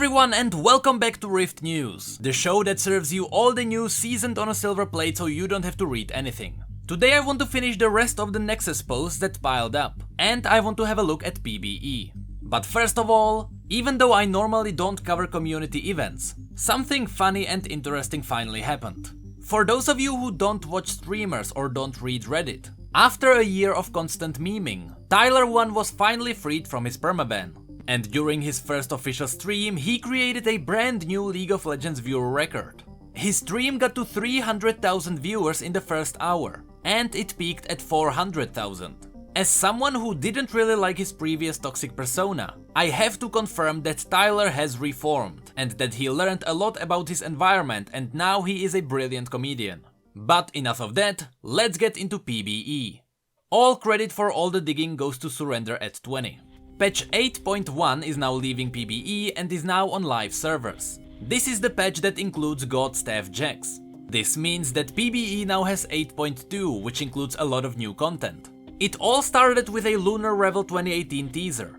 everyone and welcome back to Rift News, the show that serves you all the news seasoned on a silver plate so you don't have to read anything. Today I want to finish the rest of the Nexus posts that piled up, and I want to have a look at PBE. But first of all, even though I normally don't cover community events, something funny and interesting finally happened. For those of you who don't watch streamers or don't read Reddit, after a year of constant memeing, Tyler1 was finally freed from his permaban. And during his first official stream, he created a brand new League of Legends viewer record. His stream got to 300,000 viewers in the first hour, and it peaked at 400,000. As someone who didn't really like his previous toxic persona, I have to confirm that Tyler has reformed, and that he learned a lot about his environment and now he is a brilliant comedian. But enough of that, let's get into PBE. All credit for all the digging goes to Surrender at 20. Patch 8.1 is now leaving PBE and is now on live servers. This is the patch that includes God Staff Jax. This means that PBE now has 8.2, which includes a lot of new content. It all started with a Lunar Revel 2018 teaser.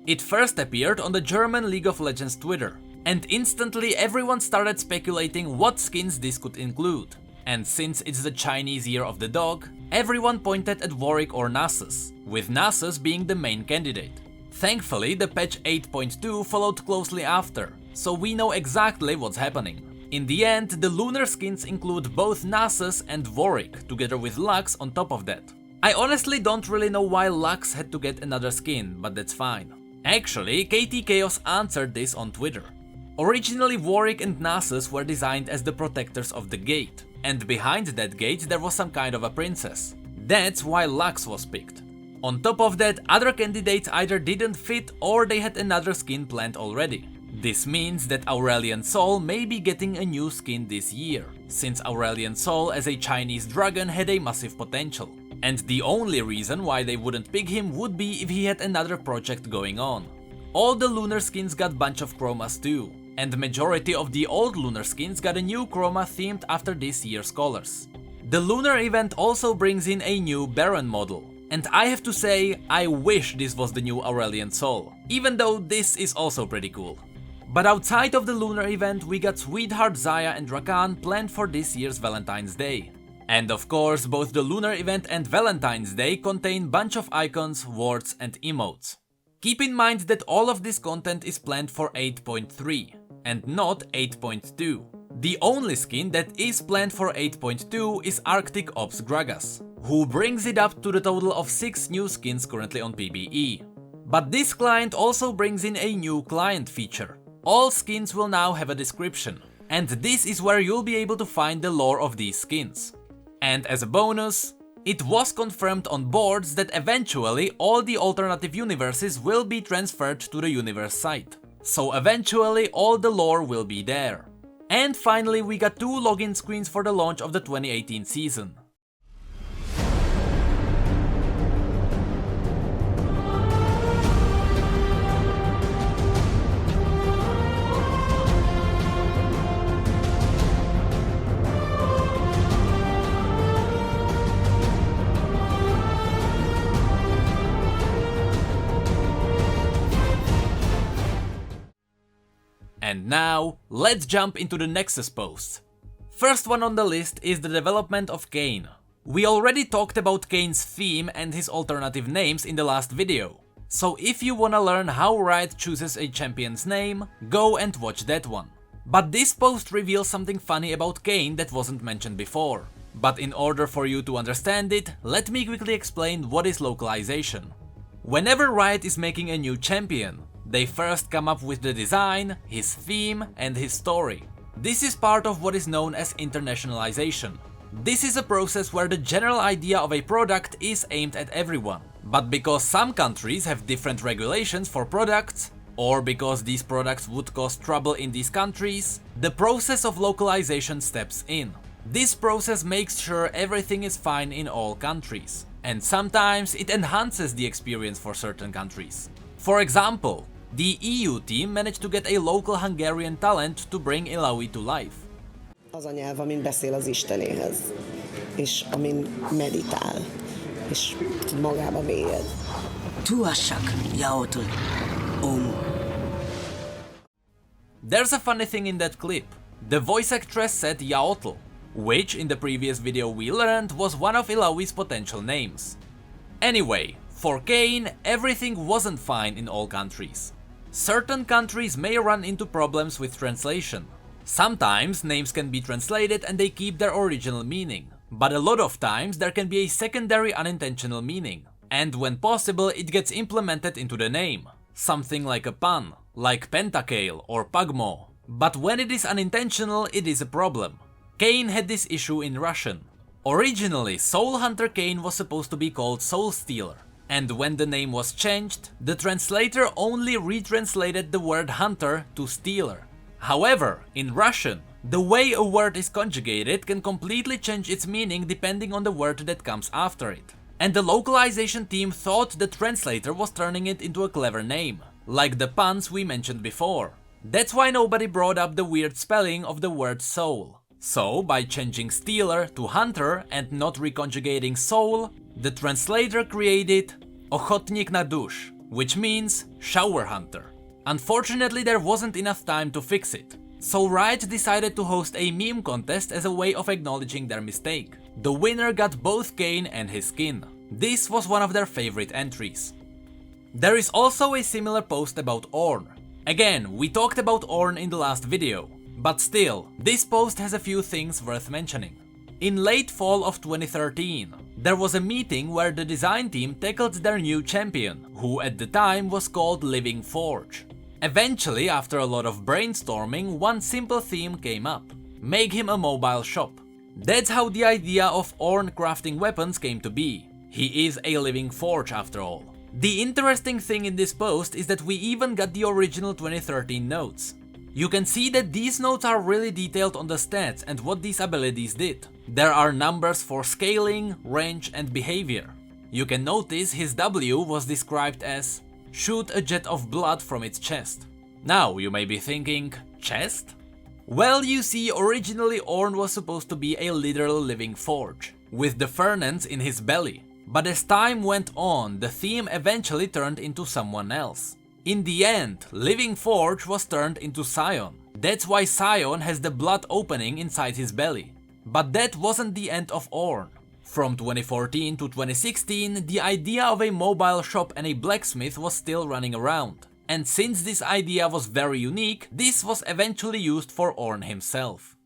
It first appeared on the German League of Legends Twitter, and instantly everyone started speculating what skins this could include. And since it's the Chinese Year of the Dog, everyone pointed at Warwick or Nasus, with Nasus being the main candidate. Thankfully, the patch 8.2 followed closely after, so we know exactly what's happening. In the end, the lunar skins include both Nasus and Warwick, together with Lux on top of that. I honestly don't really know why Lux had to get another skin, but that's fine. Actually, KT Chaos answered this on Twitter. Originally, Warwick and Nasus were designed as the protectors of the gate, and behind that gate there was some kind of a princess. That's why Lux was picked. On top of that, other candidates either didn't fit or they had another skin planned already. This means that Aurelian Sol may be getting a new skin this year, since Aurelian Sol as a Chinese dragon had a massive potential. And the only reason why they wouldn't pick him would be if he had another project going on. All the lunar skins got bunch of chromas too, and the majority of the old lunar skins got a new chroma themed after this year's colors. The lunar event also brings in a new Baron model. And I have to say, I wish this was the new Aurelian Sol, even though this is also pretty cool. But outside of the lunar event, we got Sweetheart, Zaya and Rakan planned for this year's Valentine's Day. And of course, both the lunar event and Valentine's Day contain bunch of icons, words and emotes. Keep in mind that all of this content is planned for 8.3, and not 8.2. The only skin that is planned for 8.2 is Arctic Ops Gragas, who brings it up to the total of 6 new skins currently on PBE. But this client also brings in a new client feature. All skins will now have a description, and this is where you'll be able to find the lore of these skins. And as a bonus, it was confirmed on boards that eventually all the alternative universes will be transferred to the universe site. So eventually all the lore will be there. And finally we got 2 login screens for the launch of the 2018 season. And now, let's jump into the Nexus posts. First one on the list is the development of Kayn. We already talked about Kayn's theme and his alternative names in the last video, so if you wanna learn how Riot chooses a champion's name, go and watch that one. But this post reveals something funny about Kayn that wasn't mentioned before. But in order for you to understand it, let me quickly explain what is localization. Whenever Riot is making a new champion, they first come up with the design, his theme and his story. This is part of what is known as internationalization. This is a process where the general idea of a product is aimed at everyone. But because some countries have different regulations for products, or because these products would cause trouble in these countries, the process of localization steps in. This process makes sure everything is fine in all countries, and sometimes it enhances the experience for certain countries. For example, the EU team managed to get a local Hungarian talent to bring Illaoi to life. Az a nyelv, amin beszél az Istenéhez, és amin meditál, és magába mélyed. Tuassak, jaotul, There's a funny thing in that clip. The voice actress said Yaotl, which in the previous video we learned was one of Illaoi's potential names. Anyway, for Kain, everything wasn't fine in all countries. Certain countries may run into problems with translation. Sometimes names can be translated and they keep their original meaning, but a lot of times there can be a secondary unintentional meaning, and when possible it gets implemented into the name, something like a pun, like Pentakale or Pugmo, but when it is unintentional it is a problem. Kain had this issue in Russian. Originally, Soulhunter Kain was supposed to be called Soul Stealer, and when the name was changed, the translator only retranslated the word hunter to stealer. However, in Russian, the way a word is conjugated can completely change its meaning depending on the word that comes after it. And the localization team thought the translator was turning it into a clever name, like the puns we mentioned before. That's why nobody brought up the weird spelling of the word soul. So, by changing stealer to hunter and not reconjugating soul, the translator created Ochotnik na dusz, which means shower hunter. Unfortunately, there wasn't enough time to fix it, so Riot decided to host a meme contest as a way of acknowledging their mistake. The winner got both Kain and his skin. This was one of their favorite entries. There is also a similar post about Ornn. Again, we talked about Ornn in the last video, but still, this post has a few things worth mentioning. In late fall of 2013, there was a meeting where the design team tackled their new champion, who at the time was called Living Forge. Eventually, after a lot of brainstorming, one simple theme came up: make him a mobile shop. That's how the idea of Ornn crafting weapons came to be. He is a Living Forge after all. The interesting thing in this post is that we even got the original 2013 notes. You can see that these notes are really detailed on the stats and what these abilities did. There are numbers for scaling, range and behavior. You can notice his W was described as shoot a jet of blood from its chest. Now you may be thinking, chest? Well, you see, originally Ornn was supposed to be a literal living forge, with the furnace in his belly. But as time went on, the theme eventually turned into someone else. In the end, Living Forge was turned into Scion. That's why Scion has the blood opening inside his belly. But that wasn't the end of Ornn. From 2014 to 2016, the idea of a mobile shop and a blacksmith was still running around. And since this idea was very unique, this was eventually used for Ornn himself.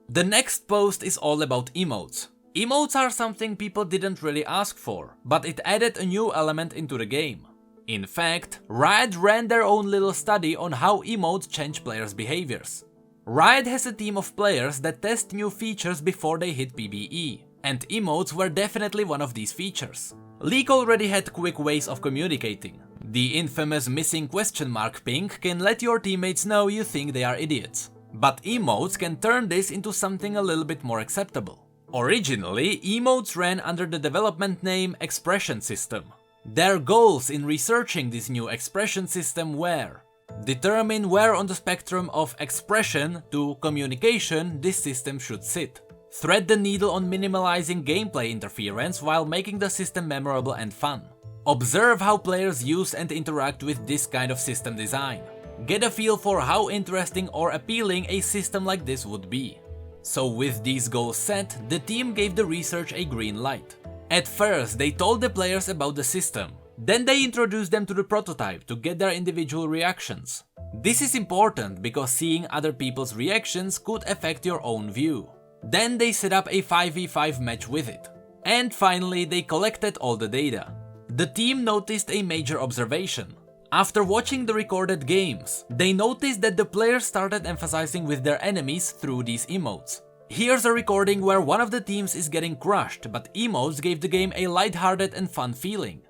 The next post is all about emotes. Emotes are something people didn't really ask for, but it added a new element into the game. In fact, Riot ran their own little study on how emotes change players' behaviors. Riot has a team of players that test new features before they hit PBE, and emotes were definitely one of these features. League already had quick ways of communicating. The infamous missing question mark ping can let your teammates know you think they are idiots. But emotes can turn this into something a little bit more acceptable. Originally, emotes ran under the development name Expression System. Their goals in researching this new expression system were: determine where on the spectrum of expression to communication this system should sit, thread the needle on minimalizing gameplay interference while making the system memorable and fun, observe how players use and interact with this kind of system design, get a feel for how interesting or appealing a system like this would be. So with these goals set, the team gave the research a green light. At first, they told the players about the system. Then they introduced them to the prototype to get their individual reactions. This is important because seeing other people's reactions could affect your own view. Then they set up a 5v5 match with it. And finally, they collected all the data. The team noticed a major observation. After watching the recorded games, they noticed that the players started emphasizing with their enemies through these emotes. Here's a recording where one of the teams is getting crushed, but emotes gave the game a lighthearted and fun feeling.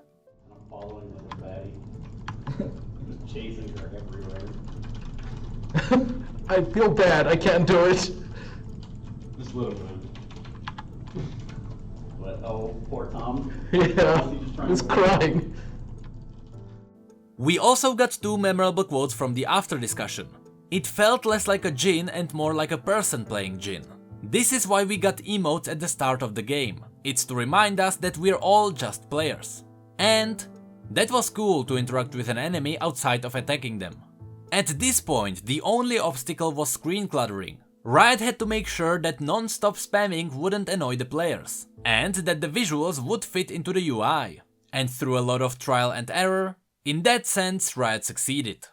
I'm following the fatty. Just chasing her everywhere. I feel bad, I can't do it. Just a little bit. What? Oh, poor Tom. Yeah, he's crying. We also got two memorable quotes from the after discussion. It felt less like a Jhin and more like a person playing Jhin. This is why we got emotes at the start of the game. It's to remind us that we're all just players. And that was cool to interact with an enemy outside of attacking them. At this point, the only obstacle was screen cluttering. Riot had to make sure that non-stop spamming wouldn't annoy the players, and that the visuals would fit into the UI. And through a lot of trial and error, in that sense Riot succeeded.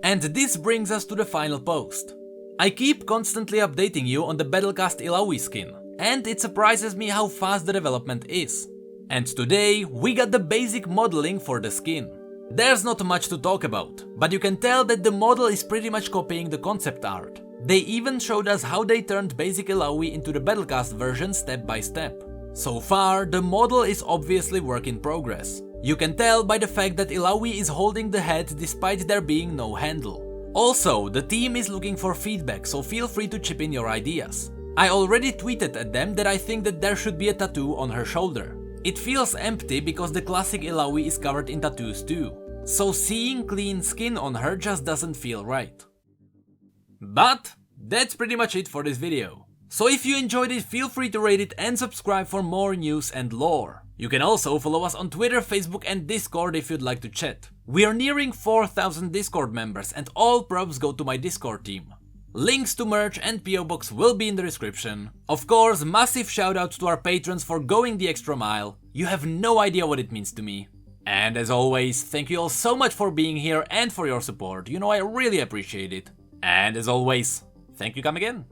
And this brings us to the final post. I keep constantly updating you on the Battlecast Illaoi skin, and it surprises me how fast the development is. And today we got the basic modeling for the skin. There's not much to talk about, but you can tell that the model is pretty much copying the concept art. They even showed us how they turned basic Illaoi into the Battlecast version step by step. So far, the model is obviously work in progress. You can tell by the fact that Illaoi is holding the head despite there being no handle. Also, the team is looking for feedback, so feel free to chip in your ideas. I already tweeted at them that I think that there should be a tattoo on her shoulder. It feels empty because the classic Illaoi is covered in tattoos too, so seeing clean skin on her just doesn't feel right. But that's pretty much it for this video. So if you enjoyed it, feel free to rate it and subscribe for more news and lore. You can also follow us on Twitter, Facebook and Discord if you'd like to chat. We are nearing 4,000 Discord members and all props go to my Discord team. Links to merch and P.O.Box will be in the description. Of course, massive shoutouts to our patrons for going the extra mile. You have no idea what it means to me. And as always, thank you all so much for being here and for your support. You know I really appreciate it. And as always, thank you, come again.